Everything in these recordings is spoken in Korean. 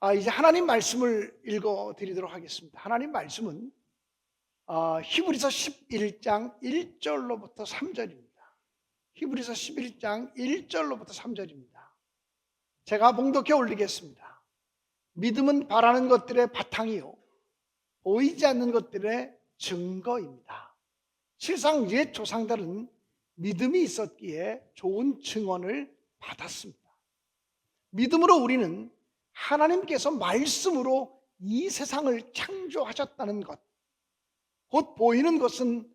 이제 하나님 말씀을 읽어 드리도록 하겠습니다. 하나님 말씀은 히브리서 11장 1절로부터 3절입니다. 히브리서 11장 1절로부터 3절입니다. 제가 봉독해 올리겠습니다. 믿음은 바라는 것들의 바탕이요 보이지 않는 것들의 증거입니다. 실상 옛 조상들은 믿음이 있었기에 좋은 증언을 받았습니다. 믿음으로 우리는 하나님께서 말씀으로 이 세상을 창조하셨다는 것, 곧 보이는 것은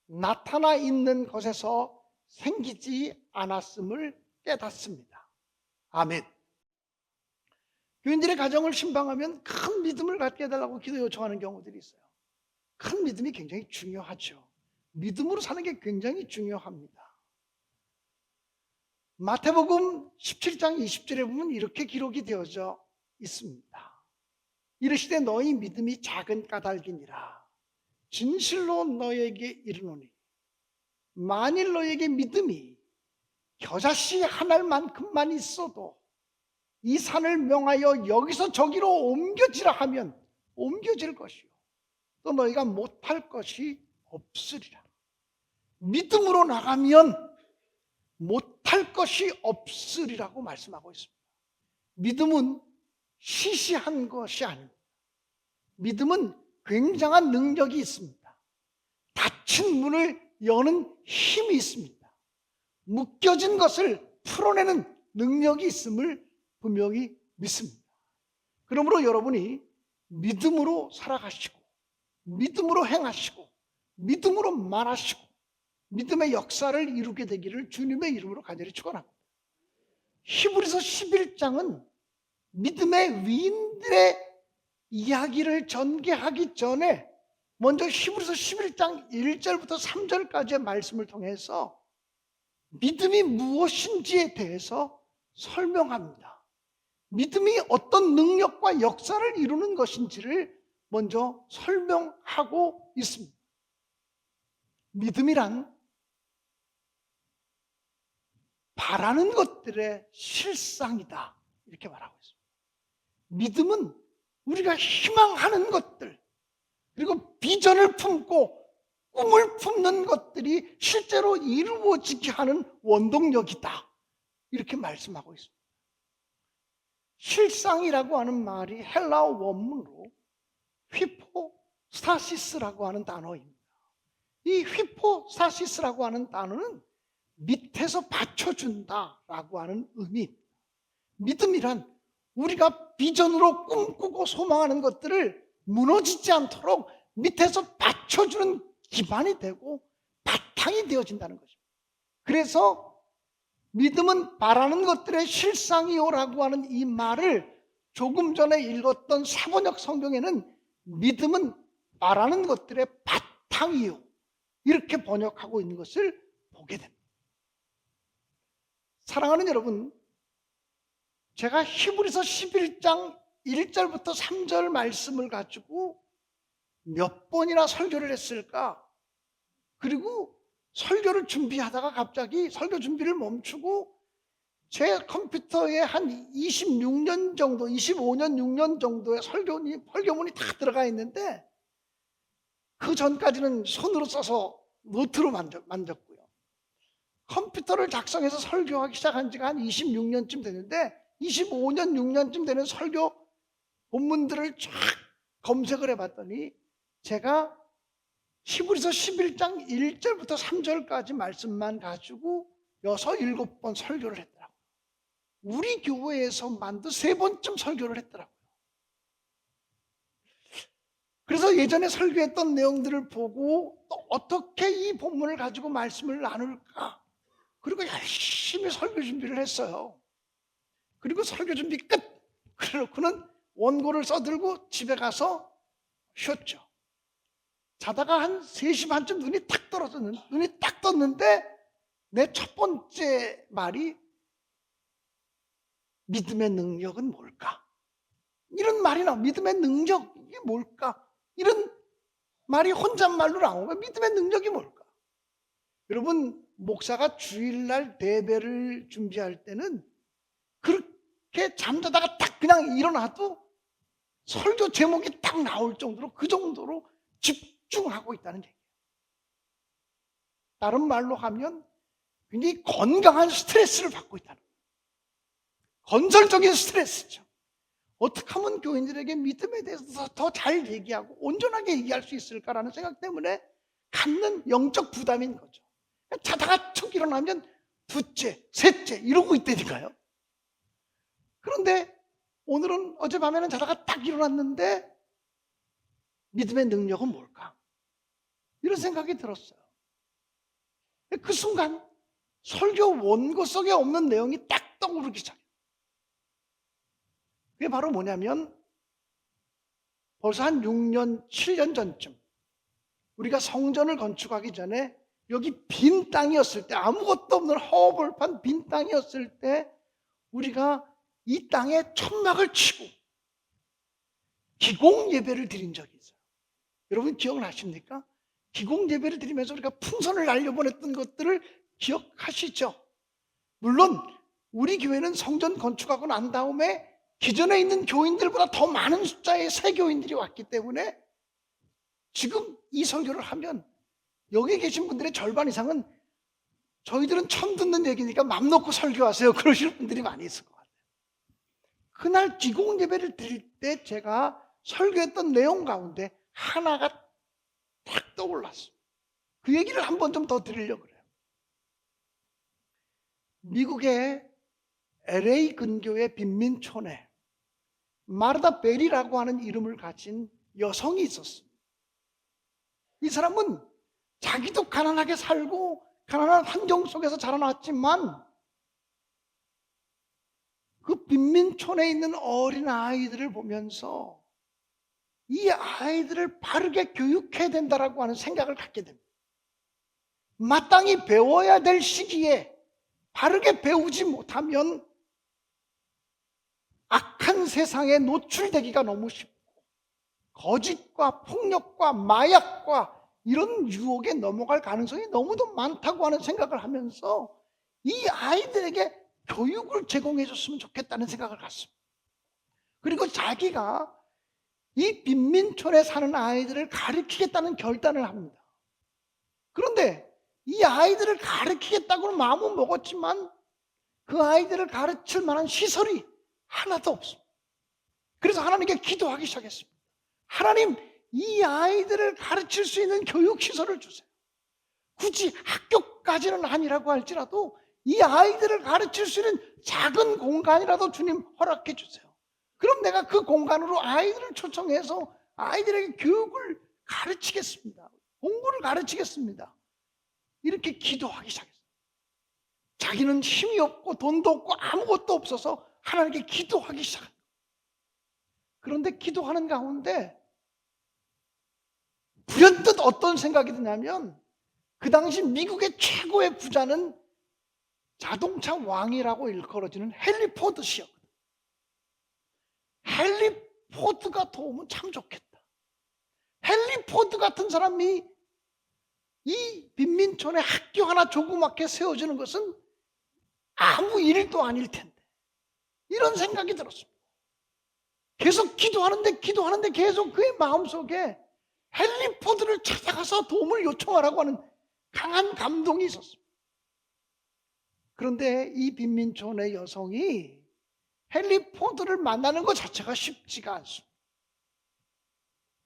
나타나 있는 것에서 생기지 않았음을 깨닫습니다. 아멘. 교인들의 가정을 신방하면 큰 믿음을 갖게 해달라고 기도 요청하는 경우들이 있어요. 큰 믿음이 굉장히 중요하죠. 믿음으로 사는 게 굉장히 중요합니다. 마태복음 17장 20절에 보면 이렇게 기록이 되어져 있습니다. 이르시되 너희 믿음이 작은 까닭이니라. 진실로 너에게 이르노니 만일 너에게 믿음이 겨자씨 한 알만큼만 있어도 이 산을 명하여 여기서 저기로 옮겨지라 하면 옮겨질 것이요 또 너희가 못할 것이 없으리라. 믿음으로 나가면 못할 것이 없으리라고 말씀하고 있습니다. 믿음은 시시한 것이 아닙니다. 믿음은 굉장한 능력이 있습니다. 닫힌 문을 여는 힘이 있습니다. 묶여진 것을 풀어내는 능력이 있음을 분명히 믿습니다. 그러므로 여러분이 믿음으로 살아가시고 믿음으로 행하시고 믿음으로 말하시고 믿음의 역사를 이루게 되기를 주님의 이름으로 간절히 축원합니다. 히브리서 11장은 믿음의 위인들의 이야기를 전개하기 전에 먼저 히브리서 11장 1절부터 3절까지의 말씀을 통해서 믿음이 무엇인지에 대해서 설명합니다. 믿음이 어떤 능력과 역사를 이루는 것인지를 먼저 설명하고 있습니다. 믿음이란 바라는 것들의 실상이다 이렇게 말하고 있습니다. 믿음은 우리가 희망하는 것들 그리고 비전을 품고 꿈을 품는 것들이 실제로 이루어지게 하는 원동력이다 이렇게 말씀하고 있습니다. 실상이라고 하는 말이 헬라어 원문으로 휘포스타시스라고 하는 단어입니다. 이 휘포스타시스라고 하는 단어는 밑에서 받쳐준다라고 하는 의미입니다. 믿음이란 우리가 비전으로 꿈꾸고 소망하는 것들을 무너지지 않도록 밑에서 받쳐주는 기반이 되고 바탕이 되어진다는 것입니다. 그래서 믿음은 바라는 것들의 실상이요라고 하는 이 말을 조금 전에 읽었던 사번역 성경에는 믿음은 바라는 것들의 바탕이요 이렇게 번역하고 있는 것을 보게 됩니다. 사랑하는 여러분, 제가 히브리서 11장 1절부터 3절 말씀을 가지고 몇 번이나 설교를 했을까? 그리고 설교를 준비하다가 갑자기 설교 준비를 멈추고 제 컴퓨터에 한 26년 정도, 25년, 6년 정도의 설교문이 다 들어가 있는데 그 전까지는 손으로 써서 노트로 만졌고요. 컴퓨터를 작성해서 설교하기 시작한 지가 한 26년쯤 됐는데 25년, 6년쯤 되는 설교 본문들을 쫙 검색을 해봤더니 제가 히브리서 11장 1절부터 3절까지 말씀만 가지고 6, 7번 설교를 했더라고요. 우리 교회에서만도 3번쯤 설교를 했더라고요. 그래서 예전에 설교했던 내용들을 보고 또 어떻게 이 본문을 가지고 말씀을 나눌까? 그리고 열심히 설교 준비를 했어요. 그리고 설교 준비 끝! 그래놓고는 원고를 써들고 집에 가서 쉬었죠. 자다가 한 3시 반쯤 눈이 딱 떴는데 내 첫 번째 말이 믿음의 능력은 뭘까? 이런 말이 나와. 믿음의 능력이 뭘까? 이런 말이 혼잣말로 나온 거야. 믿음의 능력이 뭘까? 여러분, 목사가 주일날 대배를 준비할 때는 그렇게 잠자다가 딱 그냥 일어나도 설교 제목이 딱 나올 정도로 그 정도로 집중하고 있다는 얘기예요. 다른 말로 하면 굉장히 건강한 스트레스를 받고 있다는 거예요. 건설적인 스트레스죠. 어떻게 하면 교인들에게 믿음에 대해서 더 잘 얘기하고 온전하게 얘기할 수 있을까라는 생각 때문에 갖는 영적 부담인 거죠. 자다가 툭 일어나면 둘째, 셋째 이러고 있다니까요. 그런데 오늘은 어젯밤에는 자다가 딱 일어났는데 믿음의 능력은 뭘까? 이런 생각이 들었어요. 그 순간 설교 원고 속에 없는 내용이 딱 떠오르기 시작해요. 그게 바로 뭐냐면 벌써 한 6년, 7년 전쯤 우리가 성전을 건축하기 전에 여기 빈 땅이었을 때, 아무것도 없는 허벌판 빈 땅이었을 때 우리가 이 땅에 천막을 치고 기공 예배를 드린 적이 있어요. 여러분 기억나십니까? 기공 예배를 드리면서 우리가 풍선을 날려보냈던 것들을 기억하시죠? 물론 우리 교회는 성전 건축하고 난 다음에 기존에 있는 교인들보다 더 많은 숫자의 새 교인들이 왔기 때문에 지금 이 설교를 하면 여기 계신 분들의 절반 이상은 저희들은 처음 듣는 얘기니까 맘 놓고 설교하세요 그러시는 분들이 많이 있을 것 같아요. 그날 기공 예배를 드릴 때 제가 설교했던 내용 가운데 하나가 탁 떠올랐어요. 그 얘기를 한 번 좀 더 드리려고 그래요. 미국의 LA 근교의 빈민촌에 마르다 베리라고 하는 이름을 가진 여성이 있었어요. 이 사람은 자기도 가난하게 살고 가난한 환경 속에서 자라났지만 그 빈민촌에 있는 어린 아이들을 보면서 이 아이들을 바르게 교육해야 된다라고 하는 생각을 갖게 됩니다. 마땅히 배워야 될 시기에 바르게 배우지 못하면 악한 세상에 노출되기가 너무 쉽고 거짓과 폭력과 마약과 이런 유혹에 넘어갈 가능성이 너무도 많다고 하는 생각을 하면서 이 아이들에게 교육을 제공해 줬으면 좋겠다는 생각을 갖습니다. 그리고 자기가 이 빈민촌에 사는 아이들을 가르치겠다는 결단을 합니다. 그런데 이 아이들을 가르치겠다고는 마음은 먹었지만 그 아이들을 가르칠 만한 시설이 하나도 없습니다. 그래서 하나님께 기도하기 시작했습니다. 하나님, 이 아이들을 가르칠 수 있는 교육시설을 주세요. 굳이 학교까지는 아니라고 할지라도 이 아이들을 가르칠 수 있는 작은 공간이라도 주님 허락해 주세요. 그럼 내가 그 공간으로 아이들을 초청해서 아이들에게 교육을 가르치겠습니다. 공부를 가르치겠습니다. 이렇게 기도하기 시작했어요. 자기는 힘이 없고 돈도 없고 아무것도 없어서 하나님께 기도하기 시작합니다. 그런데 기도하는 가운데 불현듯 어떤 생각이 드냐면 그 당시 미국의 최고의 부자는 자동차 왕이라고 일컬어지는 헨리 포드 씨였거든요. 헨리 포드가 도우면 참 좋겠다. 헨리 포드 같은 사람이 이 빈민촌에 학교 하나 조그맣게 세워주는 것은 아무 일도 아닐 텐데 이런 생각이 들었습니다. 계속 기도하는데 계속 그의 마음속에 헨리 포드를 찾아가서 도움을 요청하라고 하는 강한 감동이 있었습니다. 그런데 이 빈민촌의 여성이 헨리 포드를 만나는 것 자체가 쉽지가 않습니다.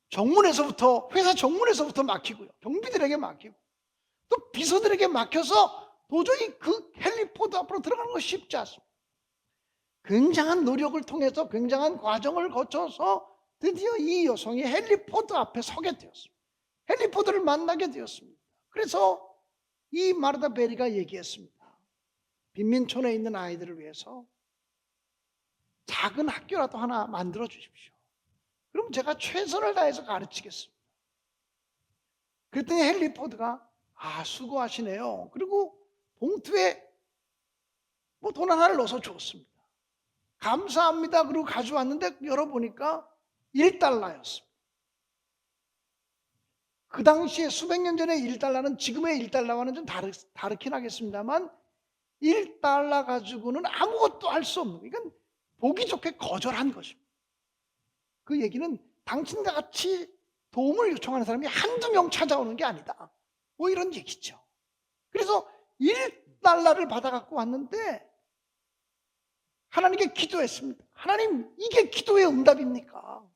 정문에서부터, 회사 정문에서부터 막히고요. 경비들에게 막히고 또 비서들에게 막혀서 도저히 그 헨리 포드 앞으로 들어가는 것이 쉽지 않습니다. 굉장한 노력을 통해서 굉장한 과정을 거쳐서 드디어 이 여성이 헨리 포드 앞에 서게 되었습니다. 헨리 포드를 만나게 되었습니다. 그래서 이 마르다 베리가 얘기했습니다. 빈민촌에 있는 아이들을 위해서 작은 학교라도 하나 만들어 주십시오. 그럼 제가 최선을 다해서 가르치겠습니다. 그랬더니 헨리 포드가 수고하시네요. 그리고 봉투에 돈 하나를 넣어서 줬습니다. 감사합니다. 그리고 가져왔는데 열어보니까 $1였습니다. 그 당시에 수백 년 전에 $1는 지금의 $1와는 좀 다르긴 하겠습니다만 $1 가지고는 아무것도 할 수 없는, 그러니까 보기 좋게 거절한 것입니다. 그 얘기는 당신과 같이 도움을 요청하는 사람이 한두 명 찾아오는 게 아니다. 뭐 이런 얘기죠. 그래서 1달러를 받아갖고 왔는데 하나님께 기도했습니다. 하나님, 이게 기도의 응답입니까?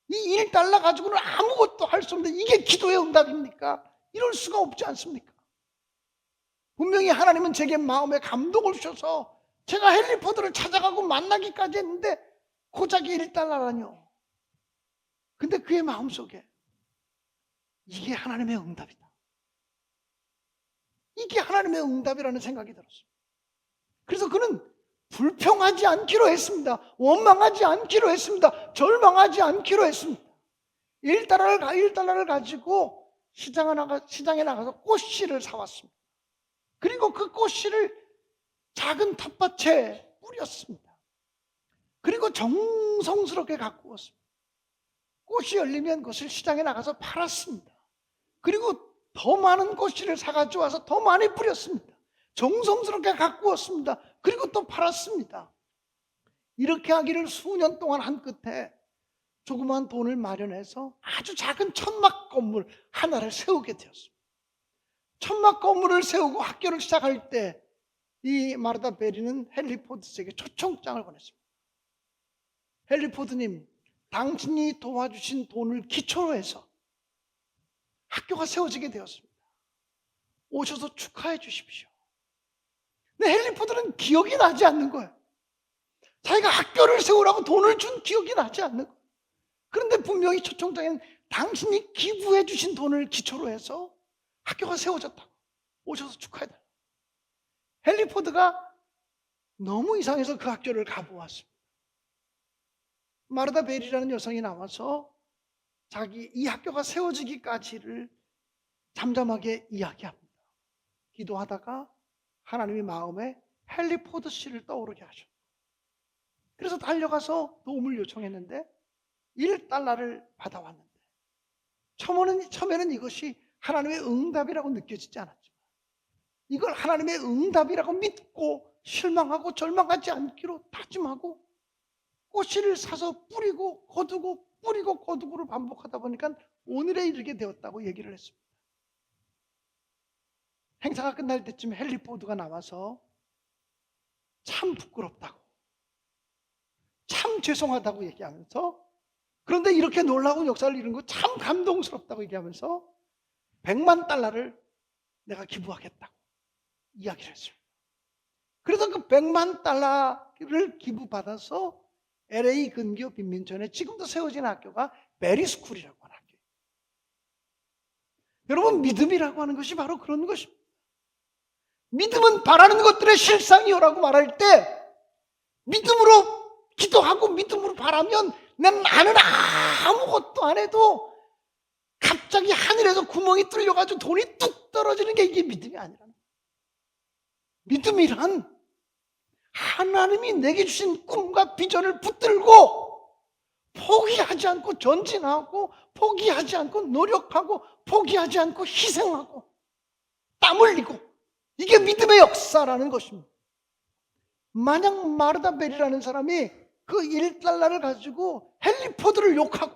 이 1달러 가지고는 아무것도 할 수 없는데 이게 기도의 응답입니까? 이럴 수가 없지 않습니까? 분명히 하나님은 제게 마음에 감동을 주셔서 제가 헨리 포드를 찾아가고 만나기까지 했는데 고작 1달러라뇨. 근데 그의 마음속에 이게 하나님의 응답이다. 이게 하나님의 응답이라는 생각이 들었습니다. 그래서 그는 불평하지 않기로 했습니다. 원망하지 않기로 했습니다. 절망하지 않기로 했습니다. 1달러를 가지고 시장에 나가서 꽃씨를 사왔습니다. 그리고 그 꽃씨를 작은 텃밭에 뿌렸습니다. 그리고 정성스럽게 갖고 왔습니다. 꽃이 열리면 그것을 시장에 나가서 팔았습니다. 그리고 더 많은 꽃씨를 사가지고 와서 더 많이 뿌렸습니다. 정성스럽게 갖고 왔습니다. 그리고 또 팔았습니다. 이렇게 하기를 수년 동안 한 끝에 조그만 돈을 마련해서 아주 작은 천막 건물 하나를 세우게 되었습니다. 천막 건물을 세우고 학교를 시작할 때 이 마르다 베리는 헨리 포드에게 초청장을 보냈습니다. 헨리 포드님, 당신이 도와주신 돈을 기초로 해서 학교가 세워지게 되었습니다. 오셔서 축하해 주십시오. 근데 헨리 포드는 기억이 나지 않는 거예요. 자기가 학교를 세우라고 돈을 준 기억이 나지 않는 거예요. 그런데 분명히 초청장에는 당신이 기부해 주신 돈을 기초로 해서 학교가 세워졌다고 오셔서 축하해달라고. 헨리 포드가 너무 이상해서 그 학교를 가보았습니다. 마르다 베리라는 여성이 나와서 자기 이 학교가 세워지기까지를 잠잠하게 이야기합니다. 기도하다가 하나님의 마음에 헨리 포드 씨를 떠오르게 하셨다. 그래서 달려가서 도움을 요청했는데 1달러를 받아왔는데 처음에는 이것이 하나님의 응답이라고 느껴지지 않았지만 이걸 하나님의 응답이라고 믿고 실망하고 절망하지 않기로 다짐하고 꽃씨를 사서 뿌리고 거두고 뿌리고 거두고를 반복하다 보니까 오늘에 이르게 되었다고 얘기를 했습니다. 행사가 끝날 때쯤 헨리 포드가 나와서 참 부끄럽다고 참 죄송하다고 얘기하면서 그런데 이렇게 놀라운 역사를 이룬 거 참 감동스럽다고 얘기하면서 100만 달러를 내가 기부하겠다고 이야기를 했습니다. 그래서 그 100만 달러를 기부받아서 LA 근교 빈민촌에 지금도 세워진 학교가 메리스쿨이라고 하는 학교예요. 여러분, 믿음이라고 하는 것이 바로 그런 것입니다. 믿음은 바라는 것들의 실상이요라고 말할 때 믿음으로 기도하고 믿음으로 바라면 나는 아무것도 안 해도 갑자기 하늘에서 구멍이 뚫려가지고 돈이 뚝 떨어지는 게 이게 믿음이 아니라는 거예요. 믿음이란 하나님이 내게 주신 꿈과 비전을 붙들고 포기하지 않고 전진하고 포기하지 않고 노력하고 포기하지 않고 희생하고 땀 흘리고 이게 믿음의 역사라는 것입니다. 만약 마르다 베리라는 사람이 그 1달러를 가지고 헨리 포드를 욕하고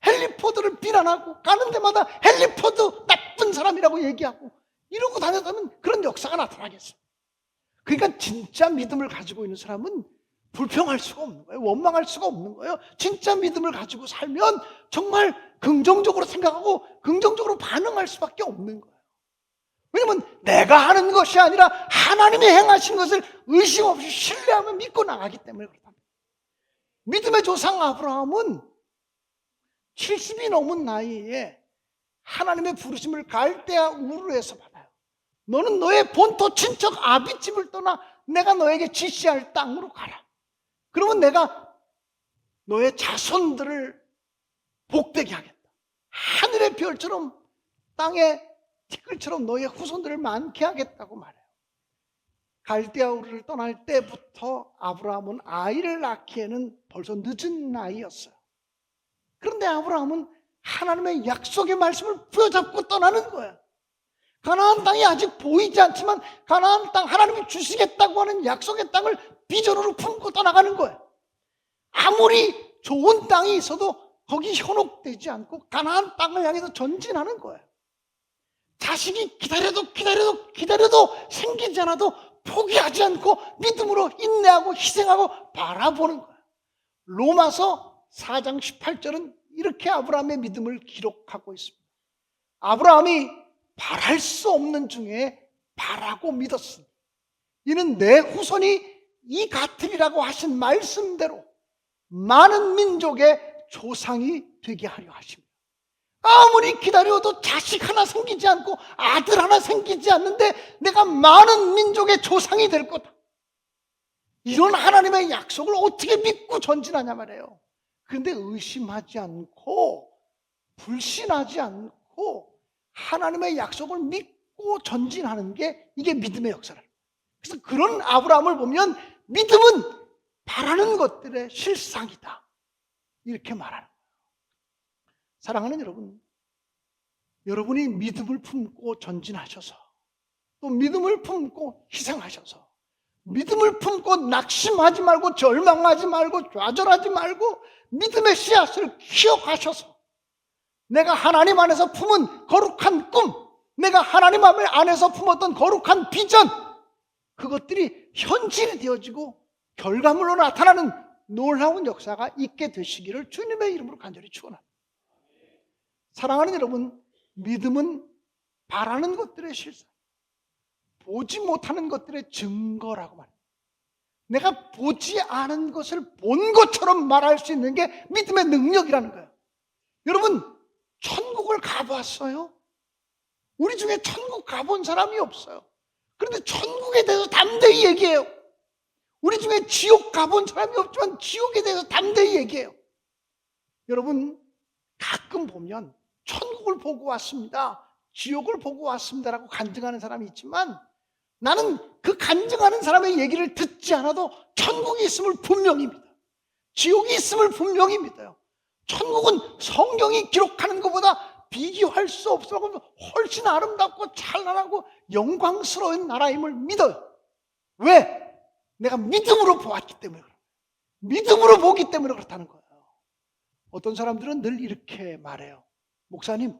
헨리 포드를 비난하고 가는 데마다 헨리 포드 나쁜 사람이라고 얘기하고 이러고 다녔다면 그런 역사가 나타나겠어요. 그러니까 진짜 믿음을 가지고 있는 사람은 불평할 수가 없는 거예요. 원망할 수가 없는 거예요. 진짜 믿음을 가지고 살면 정말 긍정적으로 생각하고 긍정적으로 반응할 수밖에 없는 거예요. 왜냐면 내가 하는 것이 아니라 하나님이 행하신 것을 의심 없이 신뢰하며 믿고 나가기 때문에 그렇답니다. 믿음의 조상 아브라함은 70이 넘은 나이에 하나님의 부르심을 갈대아 우르에서 받아요. 너는 너의 본토 친척 아비집을 떠나 내가 너에게 지시할 땅으로 가라. 그러면 내가 너의 자손들을 복되게 하겠다. 하늘의 별처럼 땅의 티끌처럼 너의 후손들을 많게 하겠다고 말해요. 갈대아 우르를 떠날 때부터 아브라함은 아이를 낳기에는 벌써 늦은 나이였어요. 그런데 아브라함은 하나님의 약속의 말씀을 부여잡고 떠나는 거예요. 가나안 땅이 아직 보이지 않지만 가나안 땅 하나님이 주시겠다고 하는 약속의 땅을 비전으로 품고 떠나가는 거예요. 아무 아무리 좋은 땅이 있어도 거기 현혹되지 않고 가나안 땅을 향해서 전진하는 거예요. 자식이 기다려도 생기지 않아도 포기하지 않고 믿음으로 인내하고 희생하고 바라보는 거예요. 로마서 4장 18절은 이렇게 아브라함의 믿음을 기록하고 있습니다. 아브라함이 바랄 수 없는 중에 바라고 믿었으니 이는 내 후손이 이 같으리라고 하신 말씀대로 많은 민족의 조상이 되게 하려 하십니다. 아무리 기다려도 자식 하나 생기지 않고 아들 하나 생기지 않는데 내가 많은 민족의 조상이 될 거다. 이런 하나님의 약속을 어떻게 믿고 전진하냐 말이에요. 그런데 의심하지 않고 불신하지 않고 하나님의 약속을 믿고 전진하는 게 이게 믿음의 역사를. 그래서 그런 아브라함을 보면 믿음은 바라는 것들의 실상이다. 이렇게 말하는 거예요. 사랑하는 여러분, 여러분이 믿음을 품고 전진하셔서 또 믿음을 품고 희생하셔서 믿음을 품고 낙심하지 말고 절망하지 말고 좌절하지 말고 믿음의 씨앗을 키워가셔서 내가 하나님 안에서 품은 거룩한 꿈, 내가 하나님 안에서 품었던 거룩한 비전, 그것들이 현실이 되어지고 결과물로 나타나는 놀라운 역사가 있게 되시기를 주님의 이름으로 간절히 축원합니다. 사랑하는 여러분, 믿음은 바라는 것들의 실상, 보지 못하는 것들의 증거라고 말합니다. 내가 보지 않은 것을 본 것처럼 말할 수 있는 게 믿음의 능력이라는 거예요. 여러분, 천국을 가봤어요? 우리 중에 천국 가본 사람이 없어요. 그런데 천국에 대해서 담대히 얘기해요. 우리 중에 지옥 가본 사람이 없지만 지옥에 대해서 담대히 얘기해요. 여러분, 가끔 보면 천국을 보고 왔습니다, 지옥을 보고 왔습니다라고 간증하는 사람이 있지만 나는 그 간증하는 사람의 얘기를 듣지 않아도 천국이 있음을 분명히 믿어요. 지옥이 있음을 분명히 믿어요. 천국은 성경이 기록하는 것보다 비교할 수 없어 훨씬 아름답고 찬란하고 영광스러운 나라임을 믿어요. 왜? 내가 믿음으로 보았기 때문에 그래요. 믿음으로 보기 때문에 그렇다는 거예요. 어떤 사람들은 늘 이렇게 말해요. 목사님,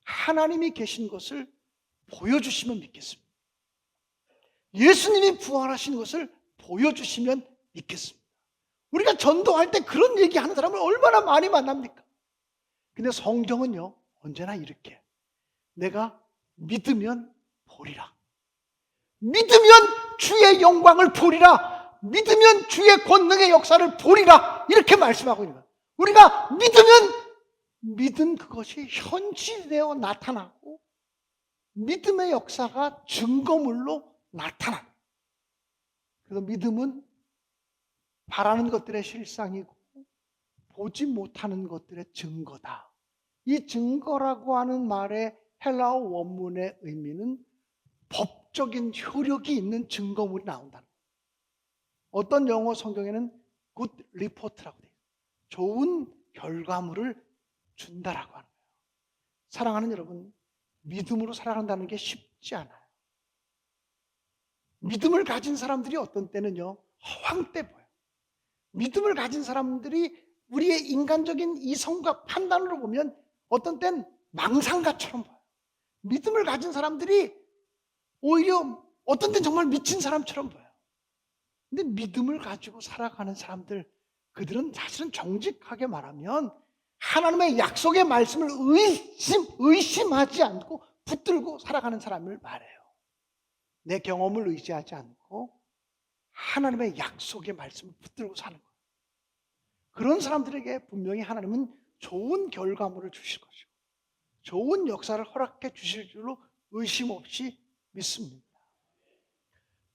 하나님이 계신 것을 보여주시면 믿겠습니다. 예수님이 부활하신 것을 보여주시면 믿겠습니다. 우리가 전도할 때 그런 얘기하는 사람을 얼마나 많이 만납니까? 근데 성경은요, 언제나 이렇게 내가 믿으면 보리라, 믿으면 주의 영광을 보리라, 믿으면 주의 권능의 역사를 보리라, 이렇게 말씀하고 있는 거예요. 우리가 믿으면 믿은 그것이 현실되어 나타나고 믿음의 역사가 증거물로 나타납니다. 그래서 믿음은 바라는 것들의 실상이고 보지 못하는 것들의 증거다. 이 증거라고 하는 말의 헬라어 원문의 의미는 법적인 효력이 있는 증거물이 나온다는 거예요. 어떤 영어 성경에는 good report라고 돼요. 좋은 결과물을 준다라고 하는 거예요. 사랑하는 여러분, 믿음으로 살아간다는 게 쉽지 않아요. 믿음을 가진 사람들이 어떤 때는요, 허황돼 보여요. 믿음을 가진 사람들이 우리의 인간적인 이성과 판단으로 보면 어떤 땐 망상가처럼 보여요. 믿음을 가진 사람들이 오히려 어떤 땐 정말 미친 사람처럼 보여요. 근데 믿음을 가지고 살아가는 사람들, 그들은 사실은 정직하게 말하면 하나님의 약속의 말씀을 의심하지 않고 붙들고 살아가는 사람을 말해요. 내 경험을 의지하지 않고 하나님의 약속의 말씀을 붙들고 사는 거예요. 그런 사람들에게 분명히 하나님은 좋은 결과물을 주실 것이고 좋은 역사를 허락해 주실 줄로 의심 없이 믿습니다.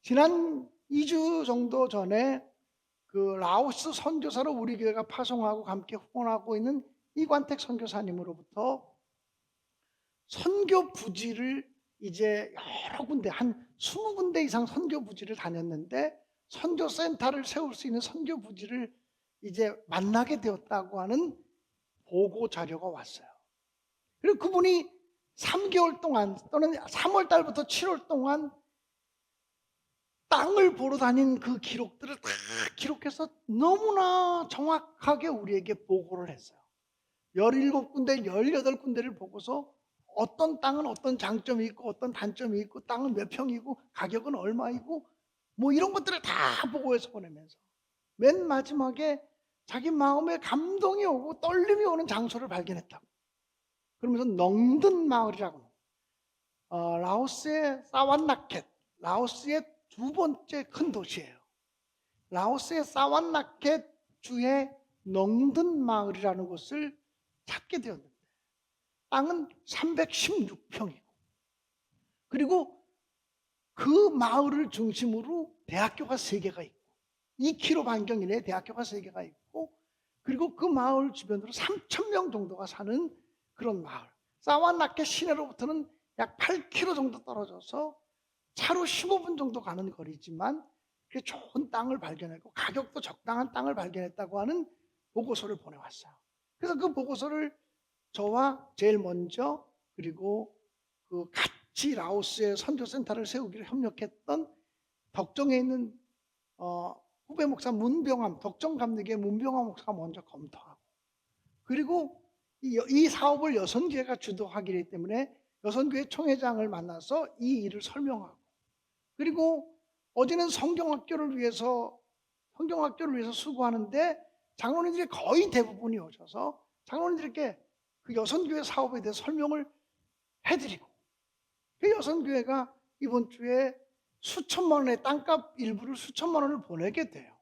지난 2주 정도 전에 그 라오스 선교사로 우리 교회가 파송하고 함께 후원하고 있는 이관택 선교사님으로부터 선교 부지를 이제 여러 군데, 한 20군데 이상 선교 부지를 다녔는데 선교센터를 세울 수 있는 선교 부지를 이제 만나게 되었다고 하는 보고 자료가 왔어요. 그리고 그분이 3개월 동안 또는 3월 달부터 7월 동안 땅을 보러 다닌 그 기록들을 다 기록해서 너무나 정확하게 우리에게 보고를 했어요. 17군데, 18군데를 보고서 어떤 땅은 어떤 장점이 있고 어떤 단점이 있고 땅은 몇 평이고 가격은 얼마이고 뭐 이런 것들을 다 보고해서 보내면서 맨 마지막에 자기 마음에 감동이 오고 떨림이 오는 장소를 발견했다고. 그러면서 넝든 마을이라고, 라오스의 사완나켓, 라오스의 두 번째 큰 도시예요. 라오스의 사완나켓 주의 넝든 마을이라는 곳을 찾게 되었는데 땅은 316평이고 그리고 그 마을을 중심으로 대학교가 3개가 있고 2km 반경 이내에 대학교가 3개가 있고 그리고 그 마을 주변으로 3,000명 정도가 사는 그런 마을. 사완나켓 시내로부터는 약 8km 정도 떨어져서 차로 15분 정도 가는 거리지만 그 좋은 땅을 발견했고 가격도 적당한 땅을 발견했다고 하는 보고서를 보내왔어요. 그래서 그 보고서를 저와 제일 먼저 그리고 그 같이 라오스에 선교센터를 세우기로 협력했던 덕정에 있는 후배 목사 문병암, 덕정 감리교의 문병암 목사가 먼저 검토하고 그리고 이 사업을 여선교회가 주도하기 때문에 여선교회 총회장을 만나서 이 일을 설명하고 그리고 어제는 성경학교를 위해서 수고하는데 장로님들이 거의 대부분이 오셔서 장로님들께 그 여선교회 사업에 대해서 설명을 해드리고 그 여선교회가 이번 주에 수천만 원의 땅값 일부를 수천만 원을 보내게 돼요.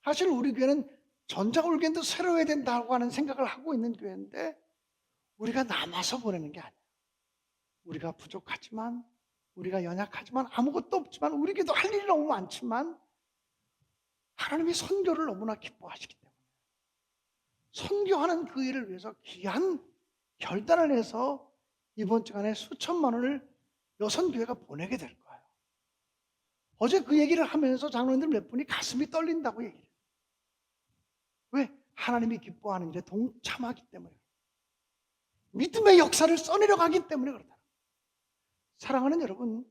사실 우리 교회는 전자올겐도 새로 해야 된다고 하는 생각을 하고 있는 교회인데 우리가 남아서 보내는 게 아니에요. 우리가 부족하지만 우리가 연약하지만 아무것도 없지만 우리 교회도 할 일이 너무 많지만 하나님이 선교를 너무나 기뻐하시기 때문에 선교하는 그 일을 위해서 귀한 결단을 해서 이번 주간에 수천만 원을 여선교회가 보내게 될 거예요. 어제 그 얘기를 하면서 장로님들 몇 분이 가슴이 떨린다고 얘기해요. 왜? 하나님이 기뻐하는 일에 동참하기 때문에 믿음의 역사를 써내려 가기 때문에 그렇다. 사랑하는 여러분,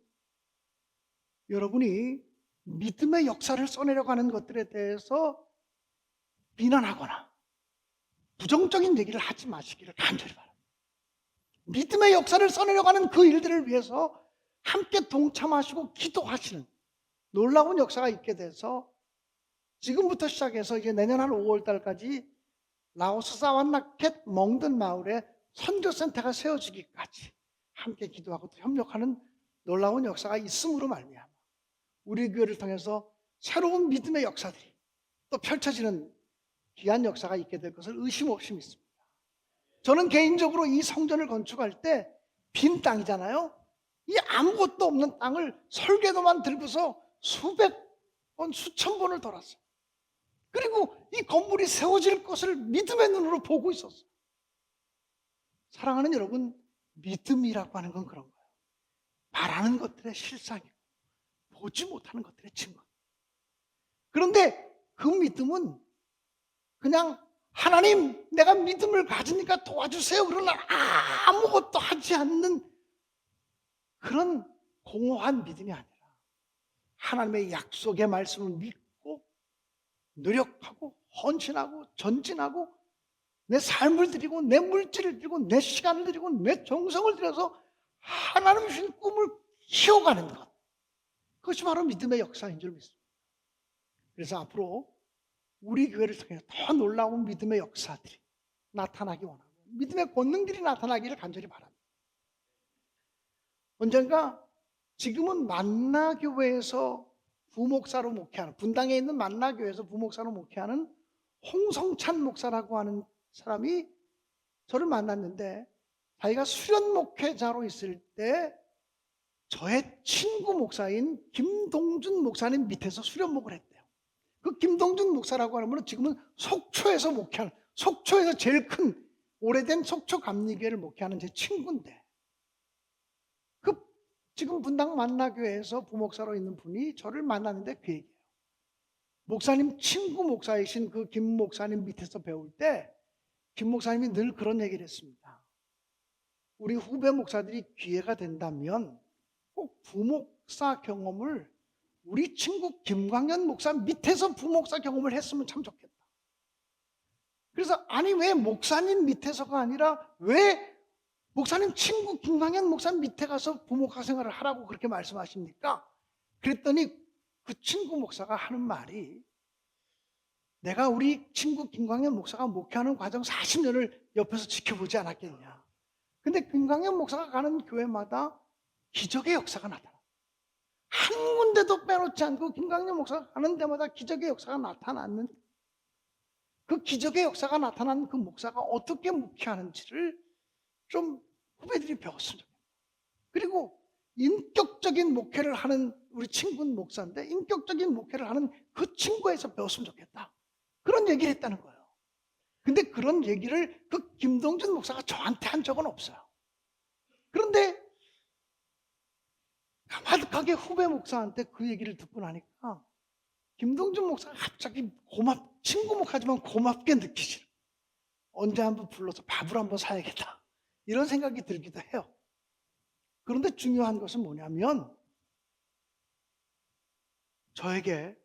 여러분이 믿음의 역사를 써내려 가는 것들에 대해서 비난하거나 부정적인 얘기를 하지 마시기를 간절히 바랍니다. 믿음의 역사를 써내려 가는 그 일들을 위해서 함께 동참하시고 기도하시는 놀라운 역사가 있게 돼서 지금부터 시작해서 이제 내년 한 5월 달까지 라오스 사완나켓 멍든 마을에 선교센터가 세워지기까지 함께 기도하고 또 협력하는 놀라운 역사가 있음으로 말미암아 우리 교회를 통해서 새로운 믿음의 역사들이 또 펼쳐지는 귀한 역사가 있게 될 것을 의심 없이 믿습니다. 저는 개인적으로 이 성전을 건축할 때 빈 땅이잖아요. 이 아무것도 없는 땅을 설계도만 들고서 수백 번, 수천 번을 돌았어요. 그리고 이 건물이 세워질 것을 믿음의 눈으로 보고 있었어요. 사랑하는 여러분, 믿음이라고 하는 건 그런 거예요. 말하는 것들의 실상이고 보지 못하는 것들의 증거. 그런데 그 믿음은 그냥 하나님 내가 믿음을 가지니까 도와주세요 그러나 아무것도 하지 않는 그런 공허한 믿음이 아니라 하나님의 약속의 말씀을 믿고 노력하고 헌신하고 전진하고 내 삶을 드리고 내 물질을 드리고 내 시간을 드리고 내 정성을 들여서 하나님 주신 꿈을 키워가는 것, 그것이 바로 믿음의 역사인 줄 믿습니다. 그래서 앞으로 우리 교회를 통해서 더 놀라운 믿음의 역사들이 나타나기 원하고 믿음의 권능들이 나타나기를 간절히 바랍니다. 언젠가 지금은 만나교회에서 부목사로 목회하는, 분당에 있는 만나교회에서 부목사로 목회하는 홍성찬 목사라고 하는 사람이 저를 만났는데 자기가 수련 목회자로 있을 때 저의 친구 목사인 김동준 목사님 밑에서 수련목을 했대요. 그 김동준 목사라고 하는 분은 지금은 속초에서 목회하는, 속초에서 제일 큰 오래된 속초 감리교회를 목회하는 제 친구인데 그 지금 분당 만나교회에서 부목사로 있는 분이 저를 만났는데 그 얘기예요. 목사님 친구 목사이신 그 김 목사님 밑에서 배울 때 김 목사님이 늘 그런 얘기를 했습니다. 우리 후배 목사들이 기회가 된다면 꼭 부목사 경험을 우리 친구 김광현 목사 밑에서 부목사 경험을 했으면 참 좋겠다. 그래서 아니 왜 목사님 밑에서가 아니라 왜 목사님 친구 김광현 목사 밑에 가서 부목사 생활을 하라고 그렇게 말씀하십니까? 그랬더니 그 친구 목사가 하는 말이, 내가 우리 친구 김광현 목사가 목회하는 과정 40년을 옆에서 지켜보지 않았겠냐. 근데 김광현 목사가 가는 교회마다 기적의 역사가 나타나. 한 군데도 빼놓지 않고 김광현 목사가 가는 데마다 기적의 역사가 나타났는, 그 기적의 역사가 나타난 그 목사가 어떻게 목회하는지를 좀 후배들이 배웠으면 좋겠다. 그리고 인격적인 목회를 하는 우리 친구는 목사인데 인격적인 목회를 하는 그 친구에서 배웠으면 좋겠다. 그런 얘기를 했다는 거예요. 근데 그런 얘기를 그 김동준 목사가 저한테 한 적은 없어요. 그런데 가만하게 후배 목사한테 그 얘기를 듣고 나니까 김동준 목사가 갑자기 친구 목사지만 고맙게 느끼시는, 언제 한번 불러서 밥을 한번 사야겠다 이런 생각이 들기도 해요. 그런데 중요한 것은 뭐냐면, 저에게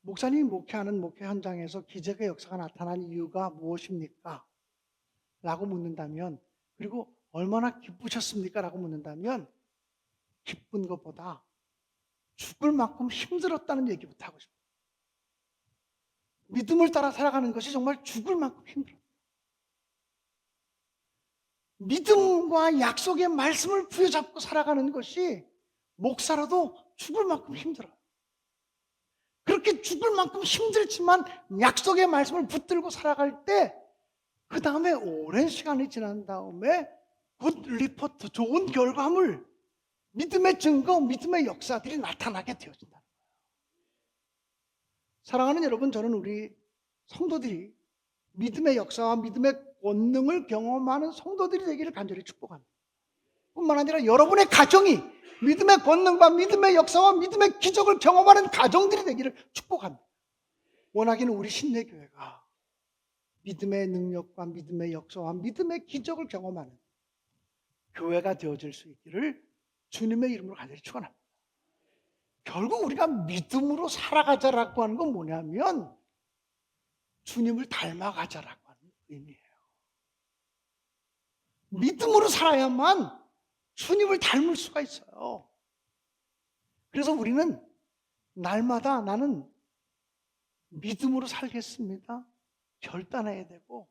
목사님이 목회하는 목회 현장에서 기적의 역사가 나타난 이유가 무엇입니까? 라고 묻는다면, 그리고 얼마나 기쁘셨습니까? 라고 묻는다면, 기쁜 것보다 죽을 만큼 힘들었다는 얘기부터 하고 싶어요. 믿음을 따라 살아가는 것이 정말 죽을 만큼 힘들어요. 믿음과 약속의 말씀을 부여잡고 살아가는 것이 목사라도 죽을 만큼 힘들어요. 그렇게 죽을 만큼 힘들지만 약속의 말씀을 붙들고 살아갈 때, 그 다음에 오랜 시간이 지난 다음에 굿 리포트, 좋은 결과물, 믿음의 증거, 믿음의 역사들이 나타나게 되어진다는 거예요. 사랑하는 여러분, 저는 우리 성도들이 믿음의 역사와 믿음의 권능을 경험하는 성도들이 되기를 간절히 축복합니다. 뿐만 아니라 여러분의 가정이 믿음의 권능과 믿음의 역사와 믿음의 기적을 경험하는 가정들이 되기를 축복합니다. 원하기는 우리 신내교회가 믿음의 능력과 믿음의 역사와 믿음의 기적을 경험하는 교회가 되어질 수 있기를 주님의 이름으로 간절히 축원합니다. 결국 우리가 믿음으로 살아가자라고 하는 건 뭐냐면 주님을 닮아가자라고 하는 의미예요. 믿음으로 살아야만 주님을 닮을 수가 있어요. 그래서 우리는 날마다 나는 믿음으로 살겠습니다. 결단해야 되고,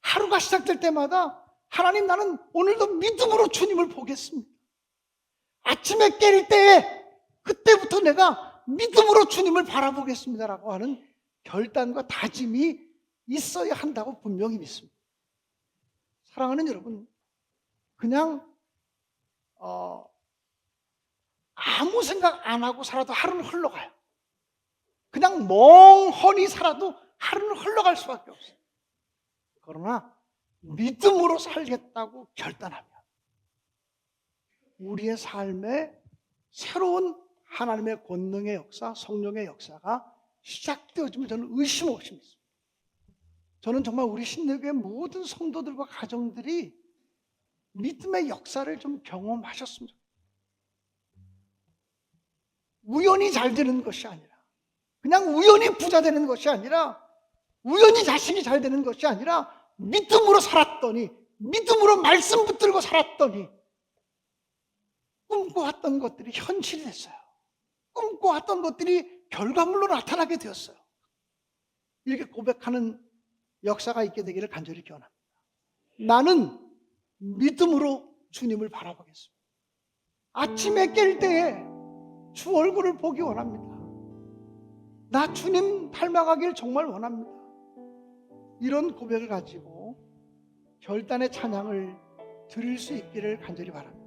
하루가 시작될 때마다 하나님, 나는 오늘도 믿음으로 주님을 보겠습니다. 아침에 깰 때에 그때부터 내가 믿음으로 주님을 바라보겠습니다라고 하는 결단과 다짐이 있어야 한다고 분명히 믿습니다. 사랑하는 여러분, 그냥 아무 생각 안 하고 살아도 하루는 흘러가요. 그냥 멍하니 살아도 하루는 흘러갈 수밖에 없어요. 그러나 믿음으로 살겠다고 결단하면 우리의 삶에 새로운 하나님의 권능의 역사, 성령의 역사가 시작되어지면 저는 의심 없이 믿습니다. 저는 정말 우리 신내교회 모든 성도들과 가정들이 믿음의 역사를 좀 경험하셨으면 좋겠어요. 우연히 잘 되는 것이 아니라, 그냥 우연히 부자 되는 것이 아니라, 우연히 자식이 잘 되는 것이 아니라 믿음으로 살았더니, 믿음으로 말씀 붙들고 살았더니 꿈꿔왔던 것들이 현실이 됐어요. 꿈꿔왔던 것들이 결과물로 나타나게 되었어요. 이렇게 고백하는 역사가 있게 되기를 간절히 기원합니다. 나는 믿음으로 주님을 바라보겠습니다. 아침에 깰 때에 주 얼굴을 보기 원합니다. 나 주님 닮아가길 정말 원합니다. 이런 고백을 가지고 결단의 찬양을 드릴 수 있기를 간절히 바랍니다.